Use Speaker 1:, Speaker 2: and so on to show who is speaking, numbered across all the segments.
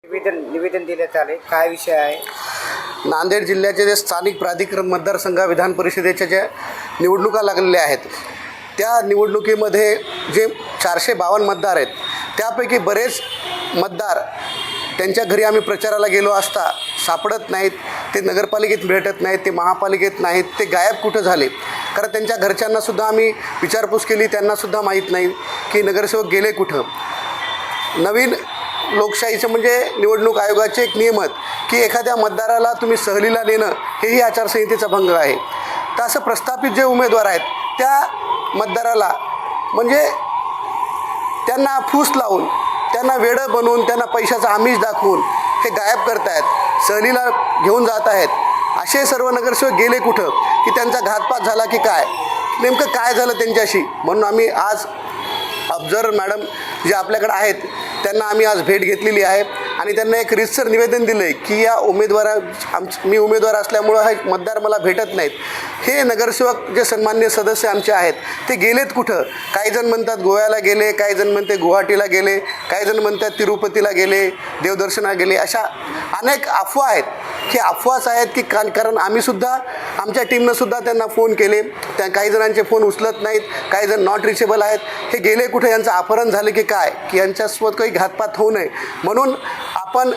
Speaker 1: निवेदन देण्यात आले, काय विषय आहे?
Speaker 2: नांदेड जिल्ह्याचे जे स्थानिक प्राधिकरण मतदारसंघ विधान परिषदेच्या ज्या निवडणुका लागलेल्या आहेत त्या निवडणुकीमध्ये जे 452 मतदार आहेत त्यापैकी बरेच मतदार त्यांच्या घरी आम्ही प्रचाराला गेलो असता सापडत नाहीत, ते नगरपालिकेत भेटत नाहीत, ते महापालिकेत नाहीत, ते गायब कुठं झाले. कारण त्यांच्या घरच्यांनासुद्धा आम्ही विचारपूस केली, त्यांनासुद्धा माहीत नाही की नगरसेवक गेले कुठं. नवीन लोकशाहीचं म्हणजे निवडणूक आयोगाचे एक नियम आहेत की एखाद्या मतदाराला तुम्ही सहलीला नेणं हेही आचारसंहितेचा भंग आहे. तर असं प्रस्थापित जे उमेदवार आहेत त्या मतदाराला म्हणजे त्यांना फूस लावून, त्यांना वेडं बनवून, त्यांना पैशाचा आमिष दाखवून हे गायब करत आहेत, सहलीला घेऊन जात आहेत. असे सर्व नगरसेवक गेले कुठं, की त्यांचा घातपात झाला की काय, नेमकं काय झालं त्यांच्याशी. म्हणून आम्ही आज ऑब्झर्वर मॅडम जे आपल्याकडे आहेत त्यांना आम्ही आज भेट घेतलेली आहे आणि त्यांना एक रीतसर निवेदन दिलं आहे की या मी उमेदवार असल्यामुळं हे मतदार मला भेटत नाहीत. हे नगरसेवक जे सन्मान्य सदस्य आमचे आहेत ते गेलेत कुठं. काही जण म्हणतात गोव्याला गेले, काही जण म्हणते गुवाहाटीला गेले, काही जण म्हणतात तिरुपतीला गेले, देवदर्शनाला गेले. अशा अनेक अफवा आहेत की अफवाच आहेत की कारण आम्हीसुद्धा आमच्या टीमनंसुद्धा त्यांना फोन केले, त्या काही जणांचे फोन उचलत नाहीत, काही जण नॉट रिचेबल आहेत. हे गेले कुठे, यांचं अपहरण झालं की काय, की यांच्यासोबत काही घातपात होऊ नये म्हणून आपण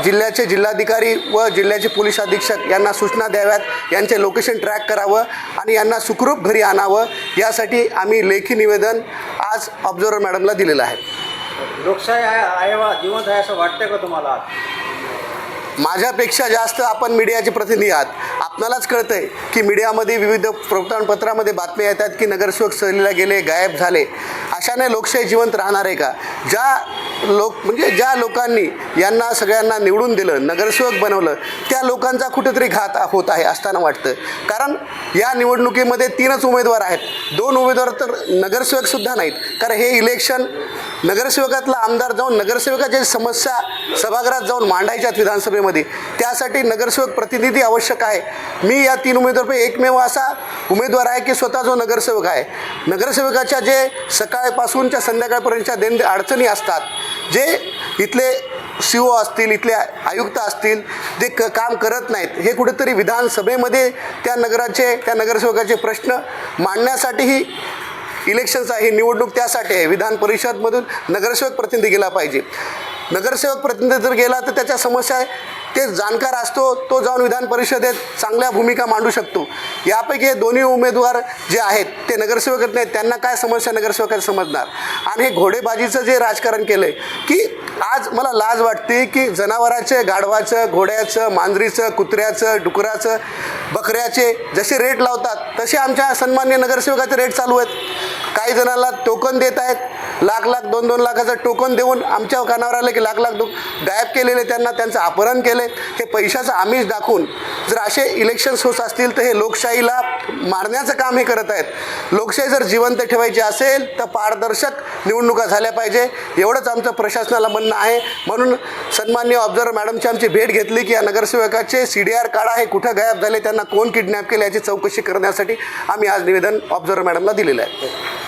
Speaker 2: जिल्ह्याचे जिल्हाधिकारी व जिल्ह्याचे पोलीस अधीक्षक यांना सूचना द्याव्यात, यांचे लोकेशन ट्रॅक करावं आणि यांना सुखरूप घरी आणावं. यासाठी आम्ही लेखी निवेदन आज ऑब्झर्वर मॅडमला दिलेलं आहे.
Speaker 1: लोकशाही आहे वा जिवंत आहे असं वाटतं का तुम्हाला?
Speaker 2: माझ्यापेक्षा जास्त आपण मीडियाचे प्रतिनिधी आहात. आपणालाच कळतं आहे की मीडियामध्ये विविध वर्तमानपत्रामध्ये बातम्या येतात की नगरसेवक सहलीला गेले, गायब झाले. अशाने लोकशाही जिवंत राहणार आहे का? ज्या लोकांनी यांना सगळ्यांना निवडून दिलं, नगरसेवक बनवलं, त्या लोकांचा कुठेतरी घात होत आहे असताना वाटतं. कारण या निवडणुकीमध्ये 3च उमेदवार आहेत, 2 उमेदवार तर नगरसेवकसुद्धा नाहीत. कारण हे इलेक्शन नगरसेवकातला आमदार जाऊन नगरसेवकाच्या समस्या सभागृहात जाऊन मांडायच्यात विधानसभेमध्ये, त्यासाठी नगरसेवक प्रतिनिधी आवश्यक आहे. मी या 3 उमेदवारांपैकी एकमेव असा उमेदवार आहे की स्वतः जो नगरसेवक आहे. नगरसेवकाच्या जे सकाळपासूनच्या संध्याकाळपर्यंतच्या अडचणी असतात, जे इथले CO असतील, इथले आयुक्त असतील, ते काम करत नाहीत, हे कुठेतरी विधानसभेमध्ये त्या नगरसेवकाचे प्रश्न मांडण्यासाठीही इलेक्शन्स आहे, निवडणूक त्यासाठी आहे. विधान परिषदमधून नगरसेवक प्रतिनिधी गेला पाहिजे. नगरसेवक प्रतिनिधी जर गेला तर त्याच्या समस्या ते जाणकार असतो, तो जाऊन विधान परिषदेत चांगल्या भूमिका मांडू शकतो. यापैकी हे दोन्ही उमेदवार जे आहेत ते नगरसेवक नाहीत, त्यांना काय समस्या नगरसेवकाला समजणार. आणि हे घोडेबाजीचं जे राजकारण केलं आहे की आज मला लाज वाटते की जनावराचं, गाढवाचं, घोड्याचं, मांजरीचं, कुत्र्याचं, डुकराचं, बकऱ्याचे जसे रेट लावतात तसे आमच्या सन्मान्य नगरसेवकाचे रेट चालू आहेत. काही जणांना टोकन देत आहेत, लाख 2-2 लाखाचं टोकन देऊन आमच्या कानावर आलं की लाख गायब केलेले, त्यांचं अपहरण केले. हे पैशाचं आमिष दाखवून जर असे इलेक्शन्स होत असतील तर हे लोकशाहीला मारण्याचं काम हे करत आहेत. लोकशाही जर जिवंत ठेवायची असेल तर पारदर्शक निवडणुका झाल्या पाहिजे, एवढंच आमचं प्रशासनाला म्हणणं आहे. म्हणून सन्मान्य ऑब्झर्वर मॅडमची आमची भेट घेतली की या नगरसेवकाचे CDR काढा, हे कुठं गायब झाले, त्यांना कोण किडनॅप केले याची चौकशी करण्यासाठी आम्ही आज निवेदन ऑब्झर्वर मॅडमला दिलेलं आहे.